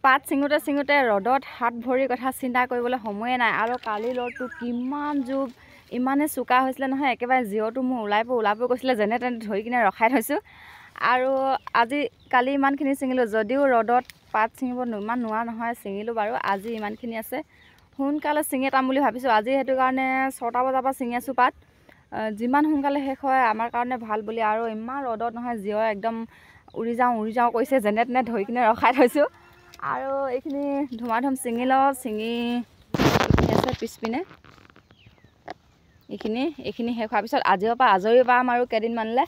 পাত ছিঙোতে ৰ'দত হাত ভৰি কথা চিন্তা কৰিবলৈ সময়ে নাই। আৰু কালি ৰ'দটো কিমান জোক, ইমানে চোকা হৈছিলে নহয়, একেবাৰে জিৰটো মোৰ ওলাই গৈছিলে, যেনে তেনে ধৰি কিনে ৰখাই থৈছোঁ। আৰু কালি ইমানখিনি ছিঙিলোঁ, যদিও ৰ'দত পাত ছিঙিব ইমান নোৱাৰা নহয়, ছিঙিলোঁ বাৰু। আজি ইমানখিনি আছে, সোনকালে ছিঙি এটাম বুলি ভাবিছোঁ। আজি সেইটো কাৰণে 6টা বজাৰ পৰা ছিঙি আছোঁ পাত। যিমান সোনকালে শেষ হয় আমাৰ কাৰণে ভাল বুলি। আৰু ইমান ৰ'দত নহয়, জিৰ একদম উৰি যাওঁ কৰিছে, যেনে তেনে ধৰি কিনে ৰখাই থৈছোঁ। আৰু এইখিনি ধুমাধুম ছিঙি লওঁ। ছিঙি আছে পিছপিনে এইখিনি শেষ হোৱাৰ পিছত আজিৰ পৰা আজৰি পাম আৰু কেইদিনমানলৈ।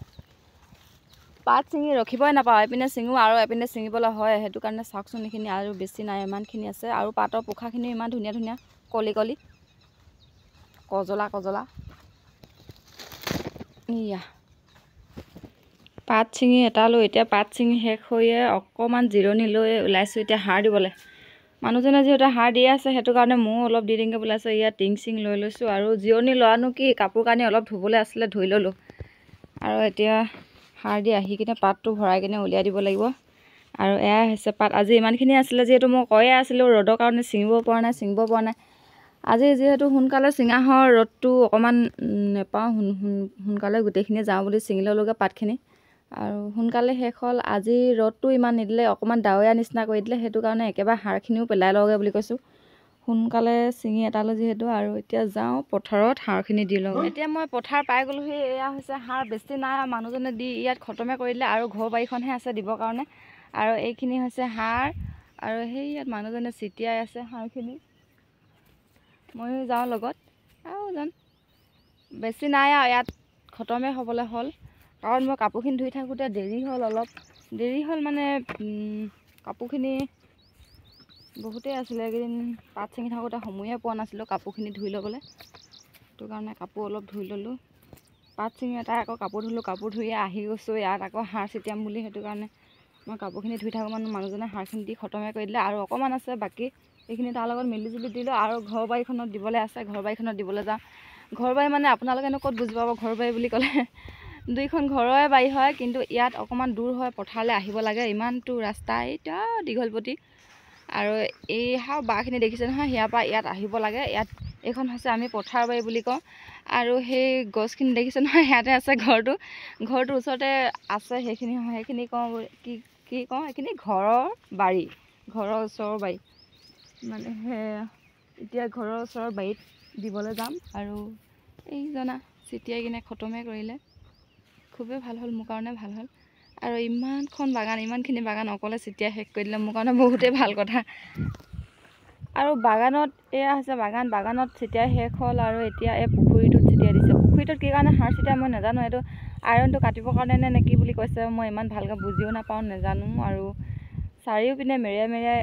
পাত ছিঙি ৰখিবই নাপাওঁ, এপিনে ছিঙো আৰু এপিনে ছিঙিবলৈ হয়। সেইটো কাৰণে চাওকচোন, এইখিনি আৰু বেছি নাই, ইমানখিনি আছে। আৰু পাতৰ পোখাখিনিও ইমান ধুনীয়া ধুনীয়া, কলি কজলা ইয়া পাত ছিঙি এটালোঁ। এতিয়া পাত ছিঙি শেষ হৈয়ে অকণমান জিৰণি লৈ ওলাইছোঁ এতিয়া সাৰ দিবলৈ। মানুহজনে যিহেতু সাৰ দি আছে, সেইটো কাৰণে ময়ো অলপ দি দিমগৈ বোলাইছোঁ। ইয়াত টিং চিং লৈ লৈছোঁ। আৰু জিৰণি লোৱানো কি, কাপোৰ কানি অলপ ধুবলৈ আছিলে, ধুই ল'লোঁ। আৰু এতিয়া সাৰ দি আহি কিনে পাতটো ভৰাই কিনে উলিয়াই দিব লাগিব। আৰু এয়াই হৈছে পাত। আজি ইমানখিনি আছিলে, যিহেতু মই কৈয়ে আছিলোঁ ৰ'দৰ কাৰণে ছিঙিব পৰা নাই। আজি যিহেতু সোনকালে ছিঙা হয়, ৰ'দটো অকণমান নেপাওঁ, সোনকালে গোটেইখিনি যাওঁ বুলি ছিঙি ল'লোগৈ পাতখিনি। আৰু সোনকালে শেষ হ'ল। আজি ৰ'দটো ইমান নিদিলে, অকণমান ডাৱৰীয়া নিচিনা কৰি দিলে, সেইটো কাৰণে একেবাৰে সাৰখিনিও পেলাই লওঁগৈ বুলি কৈছোঁ। সোনকালে ছিঙি এটালোঁ যিহেতু। আৰু এতিয়া যাওঁ পথাৰত সাৰখিনি দি লওঁ। এতিয়া মই পথাৰ পাই গ'লোহি। এয়া হৈছে সাৰ, বেছি নাই, মানুহজনে দি ইয়াত খতমে কৰি দিলে। আৰু ঘৰ বাৰীখনহে আছে দিবৰ কাৰণে। আৰু এইখিনি হৈছে সাৰ। আৰু সেই ইয়াত মানুহজনে ছিটিয়াই আছে সাৰখিনি, ময়ো যাওঁ লগত। আৰু বেছি নাই আৰু ইয়াত খতমে হ'বলৈ হ'ল। কাৰণ মই কাপোৰখিনি ধুই থাকোঁতে দেৰি হ'ল মানে কাপোৰখিনি বহুতেই আছিলে। এইকেইদিন পাত ছিঙি থাকোঁতে সময়ে পোৱা নাছিলোঁ কাপোৰখিনি ধুই ল'বলৈ। সেইটো কাৰণে কাপোৰ অলপ ধুই ল'লোঁ। পাত ছিঙি এটা আকৌ কাপোৰ ধুলোঁ, কাপোৰ ধুইয়ে আহি গৈছোঁ ইয়াত আকৌ সাৰ ছিটিয়াম বুলি। সেইটো কাৰণে মই কাপোৰখিনি ধুই থাকোঁ মানুহজনে সাৰখিনি দি খতমে কৰি দিলে। আৰু অকণমান আছে বাকী, এইখিনি তাৰ লগত মিলিজুলি দিলোঁ। আৰু ঘৰ বাৰীখনত দিবলৈ আছে, ঘৰ বাৰীখনত দিবলৈ যাওঁ। ঘৰ বাৰী মানে আপোনালোকেনো ক'ত বুজি পাব ঘৰ বাৰী বুলি ক'লে। দুইখন ঘৰৰে বাৰী হয়, কিন্তু ইয়াত অকণমান দূৰ হয়, পথাৰলৈ আহিব লাগে। ইমানটো ৰাস্তা এতিয়া দীঘলপতি। আৰু এই বাঁহখিনি দেখিছে নহয়, ইয়াৰ পৰা ইয়াত আহিব লাগে। এইখন হৈছে আমি পথাৰ বাৰী বুলি কওঁ। আৰু সেই গছখিনি দেখিছে নহয়, ইয়াতে আছে ঘৰটোৰ ওচৰতে আছে। সেইখিনি কওঁ কি কওঁ, এইখিনি ঘৰৰ ওচৰৰ বাৰী মানে। এতিয়া ঘৰৰ ওচৰৰ বাৰীত দিবলৈ যাম। আৰু এইজনা ছিটিয়াই কিনে খতমে কৰিলে, খুবেই ভাল হ'ল, মোৰ কাৰণে ভাল হ'ল। আৰু ইমানখিনি বাগান অকলে ছিটিয়াই শেষ কৰি দিলে, মোৰ কাৰণে বহুতেই ভাল কথা। আৰু বাগানত এয়া হৈছে বাগানত ছিটিয়াই শেষ হ'ল। আৰু এতিয়া এই পুখুৰীটোত ছিটিয়াই দিছে। পুখুৰীটোত কি কাৰণে সাৰ ছিটিয়াই মই নাজানো, এইটো আইৰণটো কাটিবৰ কাৰণে নে কি বুলি কৈছে, মই ইমান ভালকৈ বুজিও নাপাওঁ, নাজানো। আৰু চাৰিওপিনে মেৰিয়াই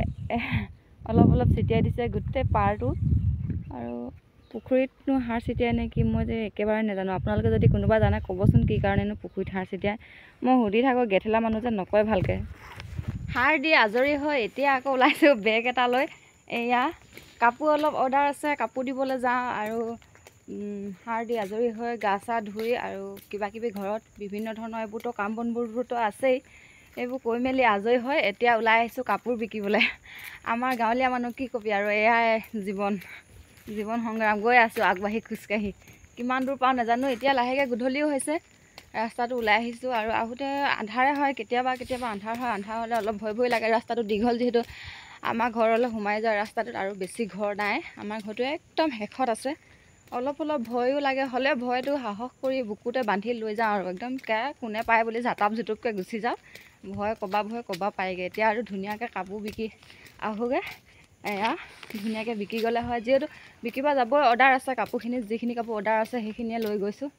অলপ ছিটিয়াই দিছে গোটেই পাৰটো। আৰু পুখুৰীতনো সাৰ ছিটিয়াই নে কি, মই যে একেবাৰে নাজানো। আপোনালোকে যদি কোনোবা জানে ক'বচোন, কি কাৰণেনো পুখুৰীত সাৰ ছিটিয়াই। মই সুধি থাকোঁ, গেথেলা মানুহ যে নকয় ভালকৈ। সাৰ দি আজৰি হৈ এতিয়া আকৌ ওলাইছোঁ বেগ এটা লৈ। এয়া কাপোৰ অলপ অৰ্ডাৰ আছে, কাপোৰ দিবলৈ যাওঁ। আৰু সাৰ দি আজৰি হৈ গা চা ধুই আৰু কিবাকিবি ঘৰত বিভিন্ন ধৰণৰ এইবোৰতো কাম বনবোৰতো আছেই, এইবোৰ কৰি মেলি আজৰি হৈ এতিয়া ওলাই আহিছোঁ কাপোৰ বিকিবলৈ। আমাৰ গাঁৱলীয়া মানুহ কি কবি আৰু, এয়াই জীৱন সংগ্ৰাম। গৈ আছোঁ আগবাঢ়ি খোজকাঢ়ি, কিমান দূৰ পাওঁ নাজানো। এতিয়া লাহেকৈ গধূলিও হৈছে, ৰাস্তাটো ওলাই আহিছোঁ। আৰু আহোঁতে আন্ধাৰে হয়, কেতিয়াবা আন্ধাৰ হয়। আন্ধাৰ হ'লে অলপ ভয় লাগে। ৰাস্তাটো দীঘল যিহেতু, আমাৰ ঘৰলৈ সোমাই যোৱা ৰাস্তাটোত আৰু বেছি ঘৰ নাই। আমাৰ ঘৰটো একদম শেষত আছে। অলপ ভয়ো লাগে, হ'লে ভয়টো সাহস কৰি বুকুতে বান্ধি লৈ যাওঁ। আৰু একদম কোনে পায় বুলি ঝাটাপ ঝুটুপকৈ গুচি যাওঁ। ভয় ক'বা পায়গৈ। এতিয়া আৰু ধুনীয়াকৈ কাপোৰ বিকি আহোঁগৈ। এয়া ধুনীয়াকৈ বিকি গ'লে হয়, যিহেতু বিকিব যাবই, অৰ্ডাৰ আছে। যিখিনি কাপোৰ অৰ্ডাৰ আছে সেইখিনিয়ে লৈ গৈছোঁ।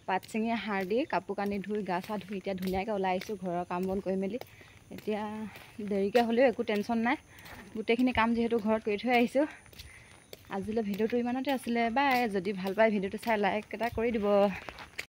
পাত ছিঙি সাৰ দি কাপোৰ কানি ধুই গা চা ধুই এতিয়া ধুনীয়াকৈ ওলাই আহিছোঁ ঘৰৰ কাম বন কৰি মেলি। এতিয়া দেৰিকৈ হ'লেও একো টেনশ্যন নাই, গোটেইখিনি কাম যিহেতু ঘৰত কৰি থৈ আহিছোঁ। আজিলৈ ভিডিঅ'টো ইমানতে আছিলে। বাই। যদি ভাল পায় ভিডিঅ'টো চাই লাইক এটা কৰি দিব।